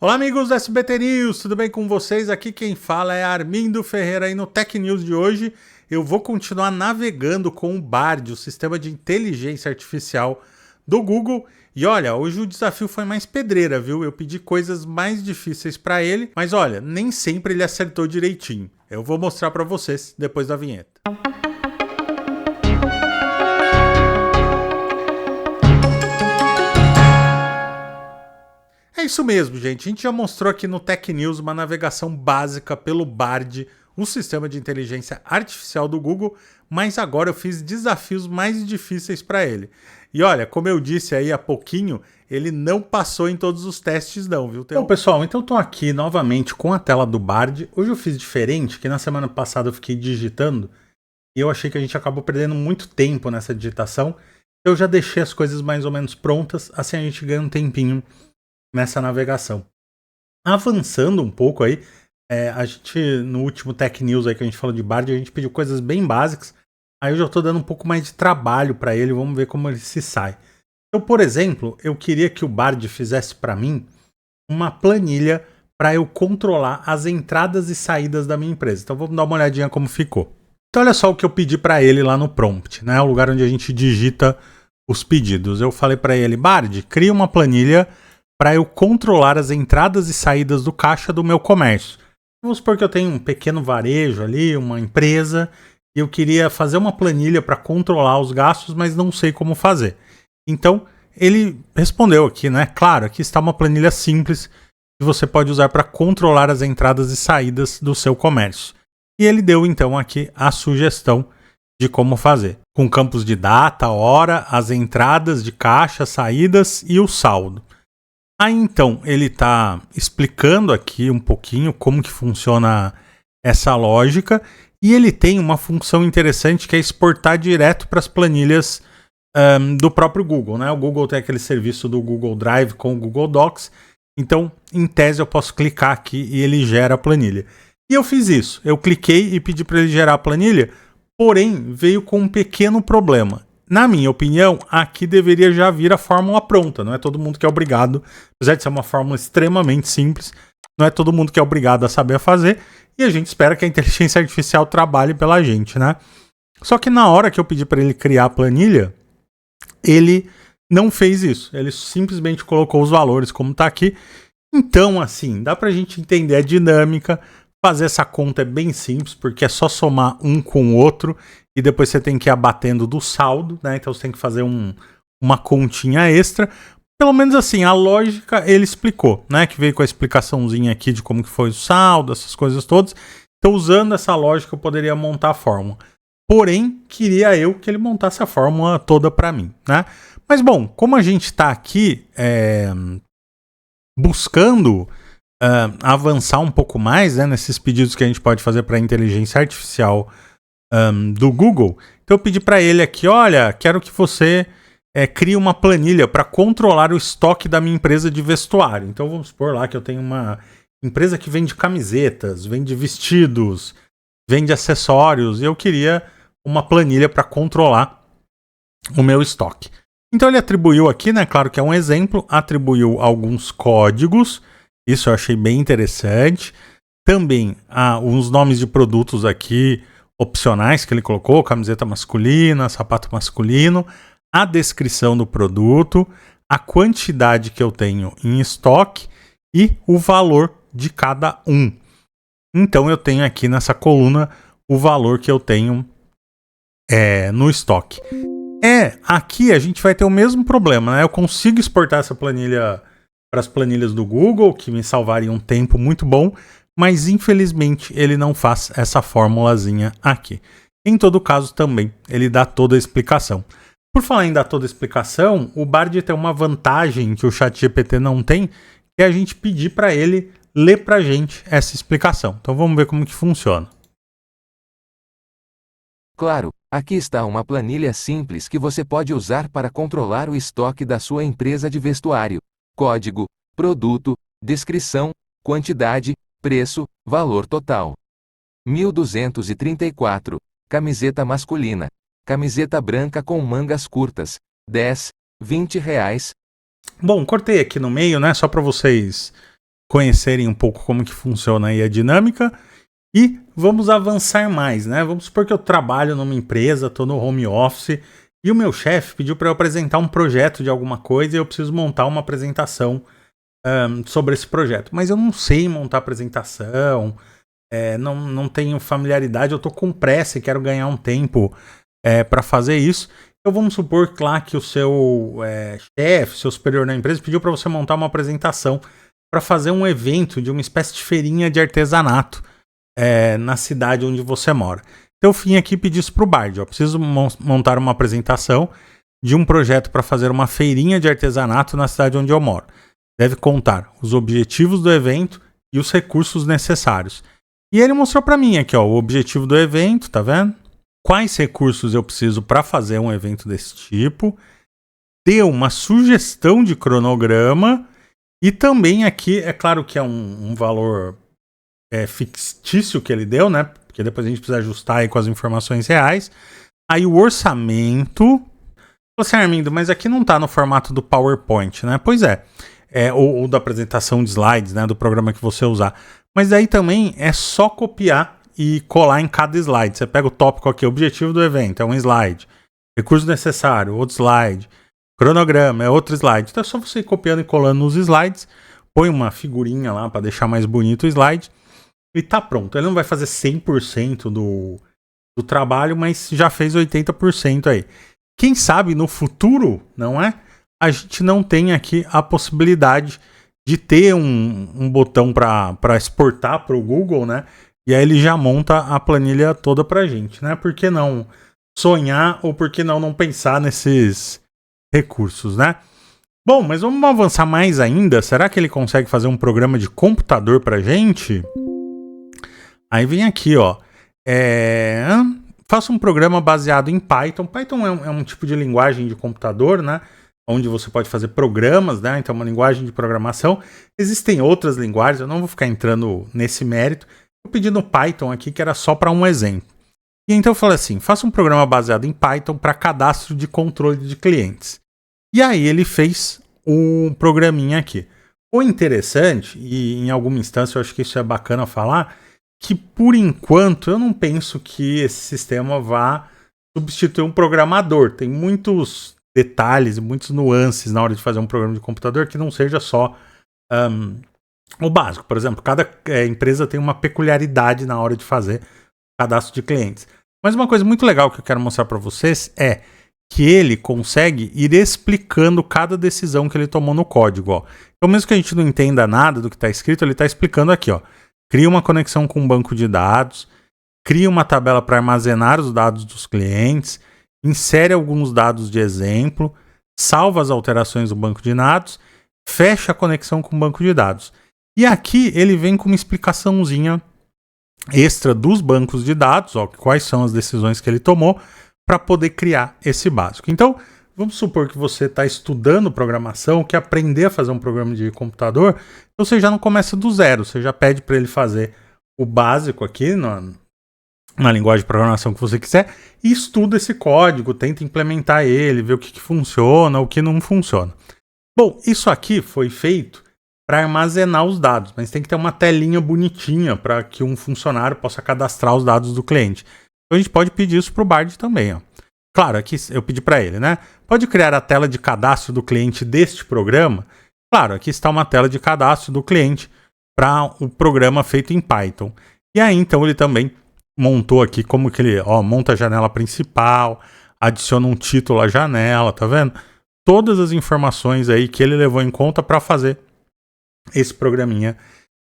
Olá amigos do SBT News, tudo bem com vocês? Aqui quem fala é Armindo Ferreira e no Tech News de hoje eu vou continuar navegando com o Bard, o sistema de inteligência artificial do Google. E olha, hoje o desafio foi mais pedreira, viu? Eu pedi coisas mais difíceis para ele, mas olha, nem sempre ele acertou direitinho. Eu vou mostrar para vocês depois da vinheta. É isso mesmo, gente. A gente já mostrou aqui no Tech News uma navegação básica pelo Bard, o sistema de inteligência artificial do Google, mas agora eu fiz desafios mais difíceis para ele. E olha, como eu disse aí há pouquinho, ele não passou em todos os testes não, viu? Bom, pessoal, então eu tô aqui novamente com a tela do Bard. Hoje eu fiz diferente, que na semana passada eu fiquei digitando e eu achei que a gente acabou perdendo muito tempo nessa digitação. Eu já deixei as coisas mais ou menos prontas, assim a gente ganha um tempinho nessa navegação. Avançando um pouco aí, a gente no último Tech News aí que a gente falou de Bard, a gente pediu coisas bem básicas, aí eu já estou dando um pouco mais de trabalho para ele, vamos ver como ele se sai. Então, por exemplo, eu queria que o Bard fizesse para mim uma planilha para eu controlar as entradas e saídas da minha empresa. Então vamos dar uma olhadinha como ficou. Então olha só o que eu pedi para ele lá no prompt, né? O lugar onde a gente digita os pedidos. Eu falei para ele, Bard, cria uma planilha para eu controlar as entradas e saídas do caixa do meu comércio. Vamos supor que eu tenho um pequeno varejo ali, uma empresa, e eu queria fazer uma planilha para controlar os gastos, mas não sei como fazer. Então, ele respondeu aqui, né? Claro, aqui está uma planilha simples que você pode usar para controlar as entradas e saídas do seu comércio. E ele deu, então, aqui a sugestão de como fazer. Com campos de data, hora, as entradas de caixa, saídas e o saldo. Aí então ele está explicando aqui um pouquinho como que funciona essa lógica e ele tem uma função interessante que é exportar direto para as planilhas do próprio Google, né? O Google tem aquele serviço do Google Drive com o Google Docs, então em tese eu posso clicar aqui e ele gera a planilha. E eu fiz isso, eu cliquei e pedi para ele gerar a planilha, porém veio com um pequeno problema. Na minha opinião, aqui deveria já vir a fórmula pronta. Não é todo mundo que é obrigado, apesar de ser uma fórmula extremamente simples, não é todo mundo que é obrigado a saber fazer, e a gente espera que a inteligência artificial trabalhe pela gente, né? Só que na hora que eu pedi para ele criar a planilha, ele não fez isso. Ele simplesmente colocou os valores como está aqui. Então, assim, dá para a gente entender a dinâmica. Fazer essa conta é bem simples, porque é só somar um com o outro e depois você tem que ir abatendo do saldo, né? Então você tem que fazer uma continha extra. Pelo menos assim, a lógica ele explicou, né? Que veio com a explicaçãozinha aqui de como que foi o saldo, essas coisas todas. Então usando essa lógica eu poderia montar a fórmula. Porém, queria eu que ele montasse a fórmula toda para mim, né? Mas bom, como a gente está aqui buscando avançar um pouco mais, né, nesses pedidos que a gente pode fazer para a inteligência artificial do Google, então eu pedi para ele aqui, olha, quero que você crie uma planilha para controlar o estoque da minha empresa de vestuário. Então vamos supor lá que eu tenho uma empresa que vende camisetas, vende vestidos, vende acessórios, e eu queria uma planilha para controlar o meu estoque. Então ele atribuiu aqui, né, claro que é um exemplo, atribuiu alguns códigos. Isso eu achei bem interessante. Também uns nomes de produtos aqui opcionais que ele colocou, camiseta masculina, sapato masculino, a descrição do produto, a quantidade que eu tenho em estoque e o valor de cada um. Então eu tenho aqui nessa coluna o valor que eu tenho no estoque. Aqui a gente vai ter o mesmo problema, né? Eu consigo exportar essa planilha para as planilhas do Google, que me salvaria um tempo muito bom, mas infelizmente ele não faz essa formulazinha aqui. Em todo caso também, ele dá toda a explicação. Por falar em dar toda a explicação, o Bard tem uma vantagem que o ChatGPT não tem, que é a gente pedir para ele ler para a gente essa explicação. Então vamos ver como que funciona. Claro, aqui está uma planilha simples que você pode usar para controlar o estoque da sua empresa de vestuário. Código, produto, descrição, quantidade, preço, valor total. 1.234, camiseta masculina. Camiseta branca com mangas curtas, 10, 20 reais. Bom, cortei aqui no meio, né, só para vocês conhecerem um pouco como que funciona aí a dinâmica. E vamos avançar mais, né? Vamos supor que eu trabalho numa empresa, estou no home office e o meu chefe pediu para eu apresentar um projeto de alguma coisa e eu preciso montar uma apresentação sobre esse projeto. Mas eu não sei montar apresentação, não tenho familiaridade, eu estou com pressa e quero ganhar um tempo para fazer isso. Então vamos supor lá que o seu chefe, seu superior na empresa, pediu para você montar uma apresentação para fazer um evento de uma espécie de feirinha de artesanato na cidade onde você mora. Então eu vim aqui e pedi isso para o Bard. Preciso montar uma apresentação de um projeto para fazer uma feirinha de artesanato na cidade onde eu moro. Deve contar os objetivos do evento e os recursos necessários. E ele mostrou para mim aqui, o objetivo do evento, tá vendo? Quais recursos eu preciso para fazer um evento desse tipo. Deu uma sugestão de cronograma e também aqui, é claro que é um valor fictício que ele deu, né? Porque depois a gente precisa ajustar aí com as informações reais. Aí o orçamento. Você, Armindo, mas aqui não tá no formato do PowerPoint, né? Pois ou da apresentação de slides, né? Do programa que você usar. Mas aí também é só copiar e colar em cada slide. Você pega o tópico aqui, objetivo do evento, é um slide. Recurso necessário, outro slide. Cronograma, é outro slide. Então é só você ir copiando e colando nos slides. Põe uma figurinha lá para deixar mais bonito o slide. E tá pronto. Ele não vai fazer 100% do trabalho, mas já fez 80% aí. Quem sabe no futuro, não é? A gente não tem aqui a possibilidade de ter um botão para exportar para o Google, né? E aí ele já monta a planilha toda pra gente, né? Por que não sonhar ou por que não pensar nesses recursos, né? Bom, mas vamos avançar mais ainda. Será que ele consegue fazer um programa de computador pra gente? Aí vem aqui, faça um programa baseado em Python. Python é um tipo de linguagem de computador, né? Onde você pode fazer programas, né? Então é uma linguagem de programação. Existem outras linguagens, eu não vou ficar entrando nesse mérito. Eu pedi no Python aqui, que era só para um exemplo. E então eu falei assim, faça um programa baseado em Python para cadastro de controle de clientes. E aí ele fez um programinha aqui. O interessante, e em alguma instância eu acho que isso é bacana falar, que por enquanto eu não penso que esse sistema vá substituir um programador. Tem muitos detalhes e muitas nuances na hora de fazer um programa de computador que não seja só o básico. Por exemplo, cada empresa tem uma peculiaridade na hora de fazer cadastro de clientes. Mas uma coisa muito legal que eu quero mostrar para vocês é que ele consegue ir explicando cada decisão que ele tomou no código. Então, mesmo que a gente não entenda nada do que está escrito, ele está explicando aqui. Cria uma conexão com um banco de dados, cria uma tabela para armazenar os dados dos clientes, insere alguns dados de exemplo, salva as alterações do banco de dados, fecha a conexão com o banco de dados. E aqui ele vem com uma explicaçãozinha extra dos bancos de dados, quais são as decisões que ele tomou para poder criar esse básico. Então, vamos supor que você está estudando programação, quer aprender a fazer um programa de computador, então você já não começa do zero, você já pede para ele fazer o básico aqui na linguagem de programação que você quiser e estuda esse código, tenta implementar ele, ver o que funciona, o que não funciona. Bom, isso aqui foi feito para armazenar os dados, mas tem que ter uma telinha bonitinha para que um funcionário possa cadastrar os dados do cliente. Então a gente pode pedir isso para o Bard também. Claro, aqui eu pedi para ele, né? Pode criar a tela de cadastro do cliente deste programa? Claro, aqui está uma tela de cadastro do cliente para o programa feito em Python. E aí, então, ele também montou aqui como que ele monta a janela principal, adiciona um título à janela, tá vendo? Todas as informações aí que ele levou em conta para fazer esse programinha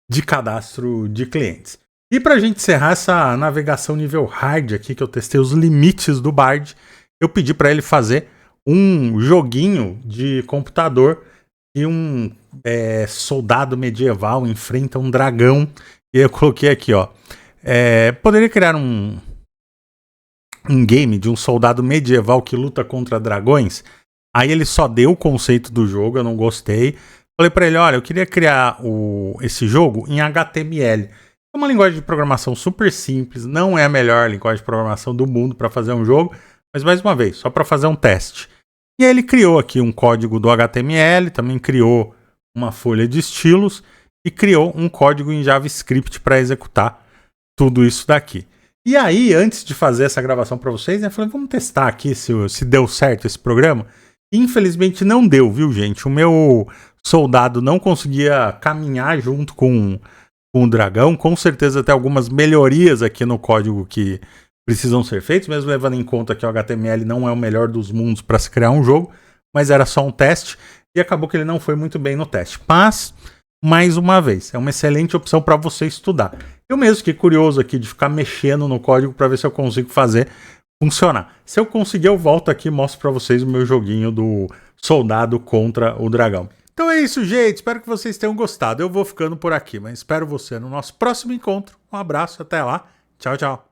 de cadastro de clientes. E para a gente encerrar essa navegação nível hard aqui, que eu testei os limites do Bard, eu pedi para ele fazer um joguinho de computador e um soldado medieval enfrenta um dragão. E eu coloquei aqui, poderia criar um game de um soldado medieval que luta contra dragões. Aí ele só deu o conceito do jogo, eu não gostei. Falei para ele, olha, eu queria criar esse jogo em HTML. É uma linguagem de programação super simples, não é a melhor linguagem de programação do mundo para fazer um jogo, mas mais uma vez, só para fazer um teste. E aí ele criou aqui um código do HTML, também criou uma folha de estilos, e criou um código em JavaScript para executar tudo isso daqui. E aí, antes de fazer essa gravação para vocês, né, eu falei, vamos testar aqui se deu certo esse programa. Infelizmente não deu, viu, gente? O meu soldado não conseguia caminhar junto com o dragão. Com certeza tem algumas melhorias aqui no código que precisam ser feitas, mesmo levando em conta que o HTML não é o melhor dos mundos para se criar um jogo, mas era só um teste e acabou que ele não foi muito bem no teste. Mas, mais uma vez, é uma excelente opção para você estudar. Eu mesmo fiquei curioso aqui de ficar mexendo no código para ver se eu consigo fazer funcionar. Se eu conseguir, eu volto aqui e mostro para vocês o meu joguinho do soldado contra o dragão. Então é isso, gente. Espero que vocês tenham gostado. Eu vou ficando por aqui, mas espero você no nosso próximo encontro. Um abraço, até lá. Tchau, tchau.